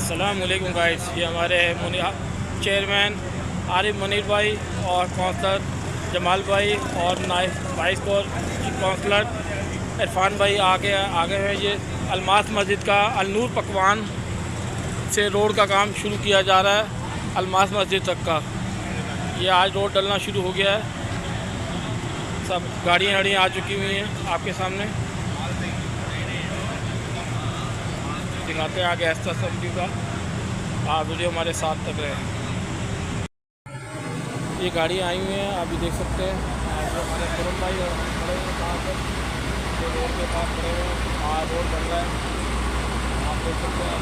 अस्सलाम वालेकुम गाइस। ये हमारे चेयरमैन आरिफ मुनीर भाई और कौंसलर जमाल भाई और नाइब वाइस कौंसलर इरफान भाई आगे हैं। ये अलमास मस्जिद का अलनूर पकवान से रोड का काम शुरू किया जा रहा है अलमास मस्जिद तक का। ये आज रोड डलना शुरू हो गया है। सब गाड़ियाँ आ चुकी हुई हैं आपके सामने। दिखाते हैं आगे ऐसा सब्जी का। आप वीडियो हमारे साथ तक रहे। ये गाड़ियाँ आई हुई हैं, आप भी देख सकते हैं। जो हमारे कुरम भाई और खड़े हुए कहाँ पर, जो रोड के पास खड़े हुए हैं। रोड बन रहा है, आप देख सकते हैं।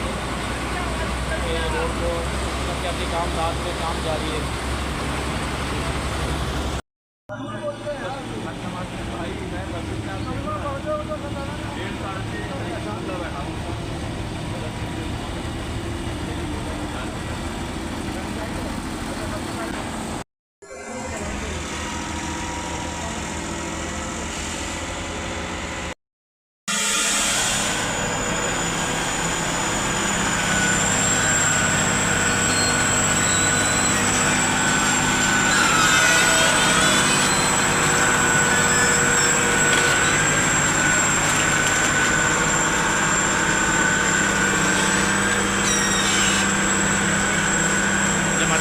ये रोड को क्या काम रात में काम जारी है।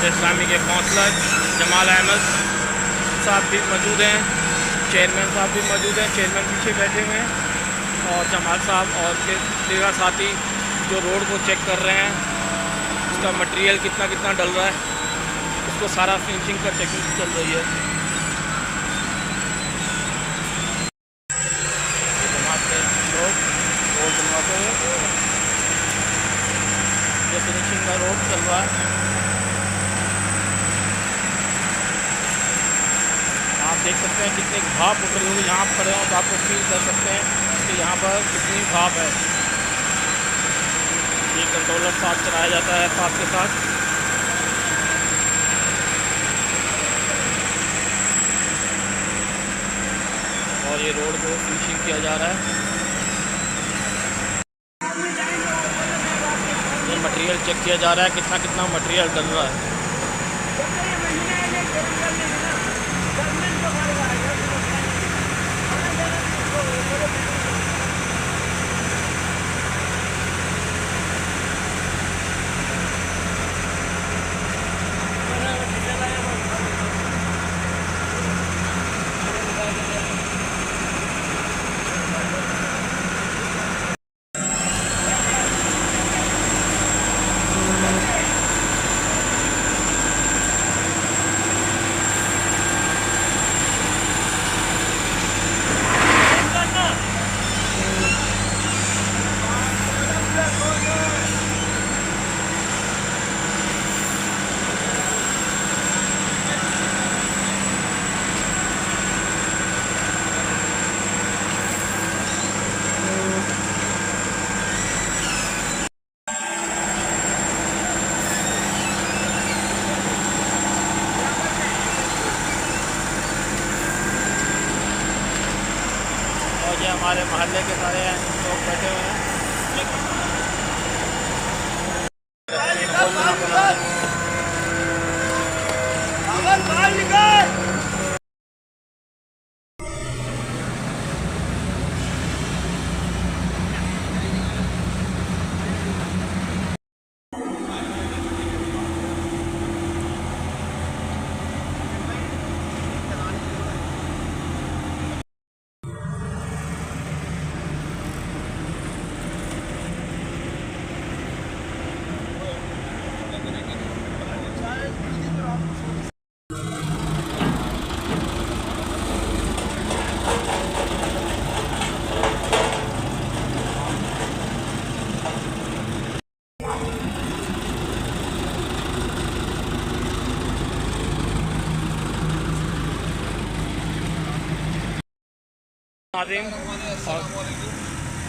इस्लामी के कौंसलर जमाल अहमद साहब भी मौजूद हैं। चेयरमैन साहब भी मौजूद हैं। चेयरमैन पीछे बैठे हुए हैं और जमाल साहब और के दीगर साथी जो रोड को चेक कर रहे हैं। उसका मटेरियल कितना डल रहा है, उसको सारा फिनिशिंग का चेकिंग चल रही है। जमात के लोग रोड बनवाते हैं। ये फिनिशिंग का रोड चल रहा है। आप देख सकते हैं कितनी भाप उठ रही होगी। यहाँ पर खड़े हो तो आपको फील कर सकते हैं कि यहाँ पर कितनी भाप है। ये कंट्रोलर साथ चलाया जाता है भाप के साथ। और ये रोड को फिनिशिंग किया जा रहा है। ये मटेरियल चेक किया जा रहा है, कितना मटेरियल डल रहा है। ये हमारे मोहल्ले के सारे लोग बैठे हुए हैं।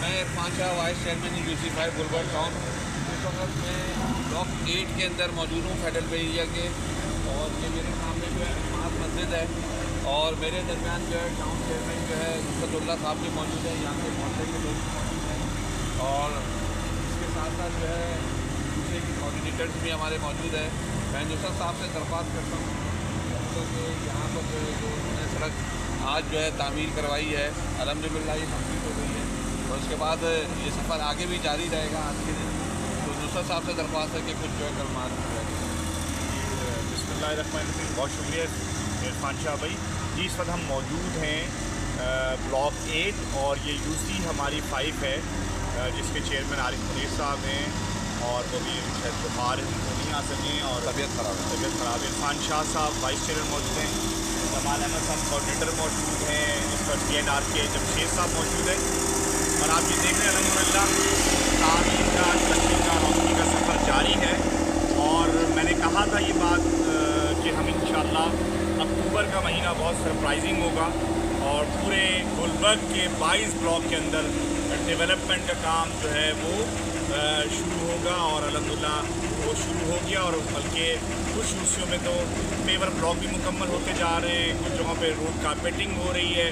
मैं Irfan Shah vice chairman UC5 बुलबर्ड टाउन। इस वक्त मैं ब्लॉक 8 के अंदर मौजूद हूँ फेडरल एरिया के। और ये मेरे सामने जो है अलमास मस्जिद है और मेरे दरमियान जो है टाउन चेयरमैन जो है नुसरतुल्लाह साहब भी मौजूद है। यहाँ के मोहल्ले के लोग मौजूद हैं और इसके साथ साथ जो है से कोऑर्डिनेटर्स भी हमारे मौजूद है। मैं नुसरत साहब से दरख्वास्त करता हूँ कि यहाँ पर जो उन्होंने सड़क आज जो है तामीर करवाई है, अल्हम्दुलिल्लाह ये कंप्लीट हो गई है, और उसके बाद ये सफ़र आगे भी जारी रहेगा आज के दिन। तो नुसरत साहब से दरख्वास्त है कि कुछ जो है कलमात बिस्मिल्लाहिर्रहमानिर्रहीम। बहुत शुक्रिया इरफान शाह भाई जी। इस वक्त हम मौजूद हैं ब्लॉक 8 और ये यूसी हमारी 5 है, जिसके चेयरमैन आरिफ मुनीर साहब हैं और वो भी शायद बुखार नहीं आ सके और तबीयत ख़राब है। इरफान शाह साहब वाइस चेयरमैन मौजूद हैं, जमाल अहमद साहब कोऑर्डिनेटर मौजूद हैं, इस पर TNR के जमशेद साहब मौजूद हैं। और आप ये देख रहे हैं अल्हम्दुलिल्लाह तामीर का, तरक्की का, रोशनी का सफ़र जारी है। और मैंने कहा था ये बात कि हम इंशाअल्लाह अक्टूबर का महीना बहुत सरप्राइजिंग होगा और पूरे गुलबर्ग के 22 ब्लॉक के अंदर डेवलपमेंट का काम जो है वो शुरू होगा। और अल्हम्दुलिल्लाह वो शुरू हो गया, और बल्कि कुछ हिस्सों में तो पेवर ब्लॉक भी मुकम्मल होते जा रहे हैं, कुछ जगहों पे रोड कारपेटिंग हो रही है।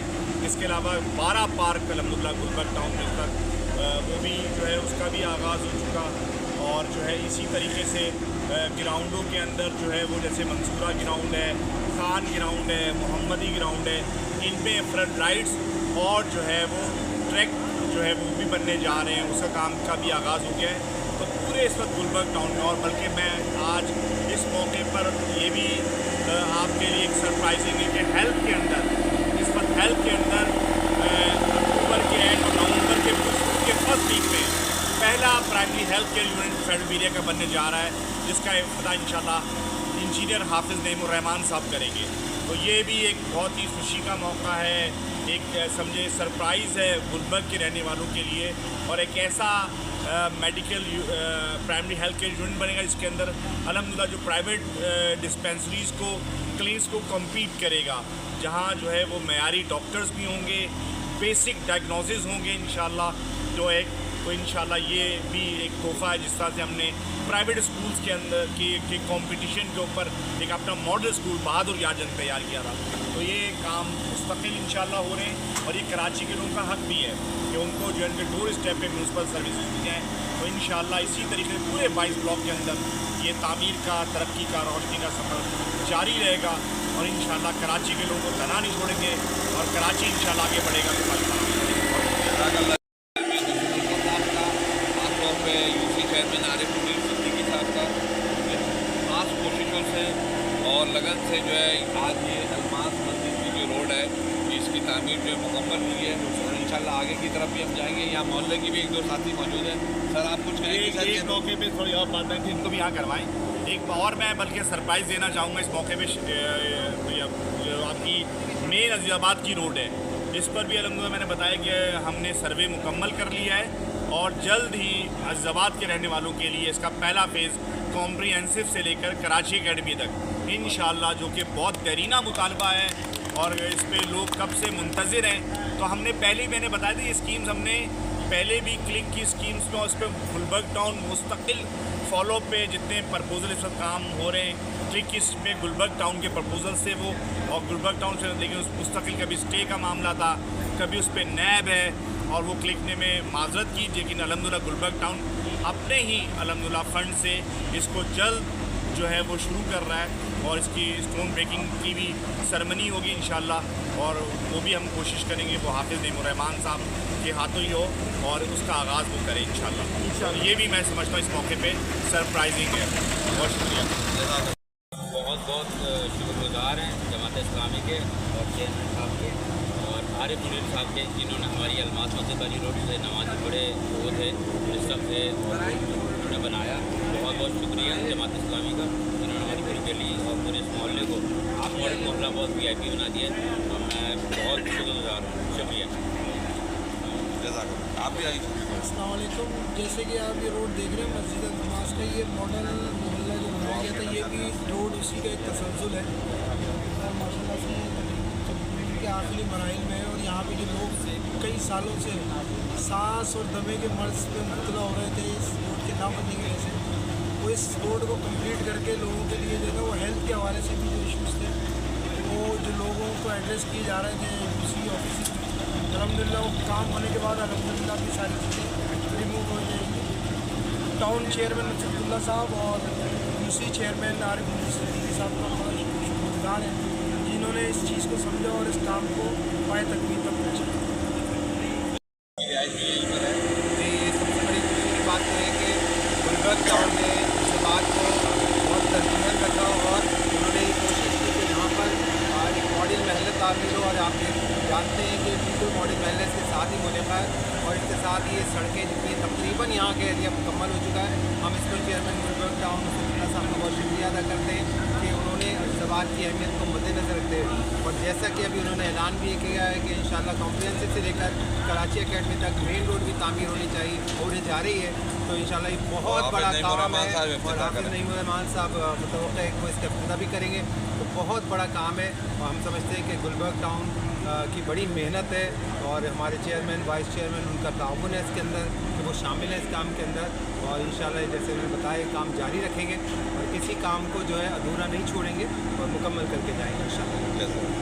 इसके अलावा 12 पार्क अल्हम्दुलिल्लाह गुलबर्ग टाउन में तक वो भी जो है उसका भी आगाज़ हो चुका। और जो है इसी तरीके से ग्राउंडों के अंदर जो है वो जैसे मंसूरा ग्राउंड है, खान ग्राउंड है, मोहम्मदी ग्राउंड है, इनमें फ्लड लाइट्स और जो है वो ट्रैक जो है वो भी बनने जा रहे हैं, उसका काम का भी आगाज़ हो गया है। तो पूरे इस वक्त गुलबर्ग टाउन में, और बल्कि मैं आज इस मौके पर ये भी आपके लिए एक सरप्राइजिंग है कि हेल्थ के अंदर इस वक्त हेल्थ के अंदर अक्टूबर के एंड और नवंबर के फर्स्ट वीक में पहला primary health care unit federal area का बनने जा रहा है, जिसका इफ्तिताह इंशाल्लाह इंजीनियर हाफिज़ नईमुर्रहमान साहब करेंगे। तो ये भी एक बहुत ही खुशी का मौका है, एक समझे सरप्राइज़ है गुलबर्ग के रहने वालों के लिए। और एक ऐसा medical primary health care unit बनेगा जिसके अंदर अल्हम्दुलिल्लाह जो प्राइवेट डिस्पेंसरीज़ को, क्लिनिक्स को कम्पीट करेगा, जहाँ जो है वो मयारी डॉक्टर्स भी होंगे, बेसिक डायग्नोसिस होंगे इंशाल्लाह। तो इंशाल्लाह ये भी एक तोहफ़ा है, जिस तरह से हमने प्राइवेट स्कूल्स के अंदर के कंपटीशन के ऊपर एक अपना मॉडल स्कूल बहादुर याजन तैयार किया था। तो ये काम मुस्तकिल इंशाल्लाह हो रहे हैं, और ये कराची के लोगों का हक़ भी है कि उनको जो है डोर स्टेप पे म्यूनसिपल सर्विसेज दी जाएँ। तो इंशाल्लाह इसी तरीके से पूरे 22 ब्लॉक के अंदर ये तामीर का, तरक्की का, रोशनी का सफ़र जारी रहेगा, और इंशाल्लाह कराची के लोगों को तना नहीं छोड़ेंगे, और कराची इंशाल्लाह आगे बढ़ेगा। यूसी चेयरमैन आरिफ मुनीर सिद्दीकी साहब का खास कोशिशों से और लगन से जो है आज ये अलमास मस्जिद की जो रोड है इसकी तामीर जो है मुकम्मल हुई है, और इंशाल्लाह आगे की तरफ भी हम जाएंगे। यहाँ मोहल्ले की भी एक दो साथी मौजूद हैं। सर आप कुछ कहेंगे? इस मौके पे थोड़ी और बातें थी, इनको भी यहाँ करवाएँ। एक और मैं बल्कि सरप्राइज़ देना चाहूँगा इस मौके पर, जो आपकी मेन अजीज़ाबाद की रोड है, इस पर भी अल्हम्दुलिल्लाह मैंने बताया कि हमने सर्वे मुकम्मल कर लिया है, और जल्द ही अजीज़ाबाद के रहने वालों के लिए इसका पहला फ़ेज़ कॉम्प्रिहेंसिव से लेकर कराची एकेडमी तक इंशाल्लाह, जो कि बहुत देरीना मुतालबा है और इस पे लोग कब से मुंतज़िर हैं। तो हमने पहले मैंने बताया था ये स्कीम्स हमने पहले भी क्लिक की स्कीम्स में, उस पर गुलबर्ग टाउन मुस्तकिल फॉलो पे जितने प्रपोजल इस वक्त काम हो रहे हैं, क्लिक की पे गुलबर्ग टाउन के प्रपोजल से वो, और गुलबर्ग टाउन से लेकिन उस मुस्तकिल कभी स्टे का मामला था, कभी उस पर नैब है, और वो क्लिकने में माजरत की, लेकिन अल्हम्दुलिल्लाह गुलबर्ग टाउन अपने ही अल्हम्दुलिल्लाह फ़ंड से इसको जल्द जो है वो शुरू कर रहा है, और इसकी स्टोन ब्रेकिंग की भी सरमनी होगी इंशाल्लाह, और वो भी हम कोशिश करेंगे वो हाफिज़ नईमुर्रहमान साहब के हाथों ही हो और उसका आगाज़ वो करें इंशाल्लाह। ये भी मैं समझता हूँ इस मौके पे सरप्राइजिंग है। बहुत शुक्रिया। बहुत बहुत शुक्रगुजार हैं जमात इस्लामी के और चेयरमैन साहब के और आरिफ मुनीर साहब के, जिन्होंने हमारी अलमास मस्जिद वाली रोड से नमाज़ी बड़े वो थे डिस्टर्ब से उन्होंने बनाया। बहुत बहुत शुक्रिया जमात इस्लामी का, जिन्होंने हमारी पूरी गली और पूरे इस मोहल्ले को आप मॉडल मोहल्ला बहुत VIP बना दिया। मैं बहुत शुक्रगुजार हूँ। शुक्रिया। आप भी आइए। अस्सलाम वालेकुम। जैसे कि आप ये रोड देख रहे हैं मस्जिद नमाज का, ये मॉडल मोहल्ला जो बनाया गया था, ये भी रोड उसी का एक तसलसल है और माशाल्लाह से तब्दीली के आखिरी मराइल में है। और यहाँ पे जो लोग कई सालों से सांस और दमे के मर्ज पे मुब्तला हो रहे थे इस रोड के ना बनने की वजह से, वो इस रोड को कंप्लीट करके लोगों के लिए जो है वो हेल्थ के हवाले से भी जो इशूज़ थे वो जो लोगों को एड्रेस किए जा रहे थे उसी ऑफिस, अल्हम्दुलिल्लाह वो काम होने के बाद अल्हम्दुलिल्लाह भी सारी चीज़ें रिमूव हो जाएंगी। टाउन चेयरमैन नसीरुल्लाह साहब और दूसरी चेयरमैन आरिफ मुनीर साहब का हमारा शुक्रगुजार है, जिन्होंने इस चीज़ को समझा और इस काम को पाए तकमील तक पहुँचा। यहीं पर है कि सबसे बड़ी खुशी की बात है कि गुलबर्ग टाउन ने इस बात को बहुत तरजीहन रखा और उन्होंने ये कोशिश की कि यहाँ पर एक मॉडल महल तामीर हो। और आप जानते हैं कि बिल्कुल मॉडल महल के साथ ही मुनक़ा है और इसके साथ ही ये सड़कें जितनी तकरीबन यहाँ का एरिया मुकम्मल हो चुका है। हम इस पर चेयरमैन गुलबर्ग टाउन नसीरुल्लाह साहब का बहुत शुक्रिया अदा करते हैं कि उन्होंने ज़बात की अहमियत को मद्देनज़र रखते हुए और जैसा कि अभी उन्होंने ऐलान भी किया है कि इंशाअल्लाह कॉम्प्रिहेंसिव से लेकर कराची अकेडमी तक मेन रोड भी तामीर होनी चाहिए, होने जा रही है। तो इंशाअल्लाह ये बहुत बड़ा काम है और हाफिज़ नईम रहमान साहब मतलब को इसका इफ्तिताह भी करेंगे। तो बहुत बड़ा काम है और हम समझते हैं कि गुलबर्ग टाउन की बड़ी मेहनत है और हमारे चेयरमैन वाइस चेयरमैन उनका ताउन है इसके अंदर कि वो शामिल है इस काम के अंदर। और इंशाअल्लाह जैसे उन्होंने बताया काम जारी रखेंगे और किसी काम को जो है अधूरा नहीं छोड़ेंगे और मुकम्मल करके जाएंगे इंशाअल्लाह।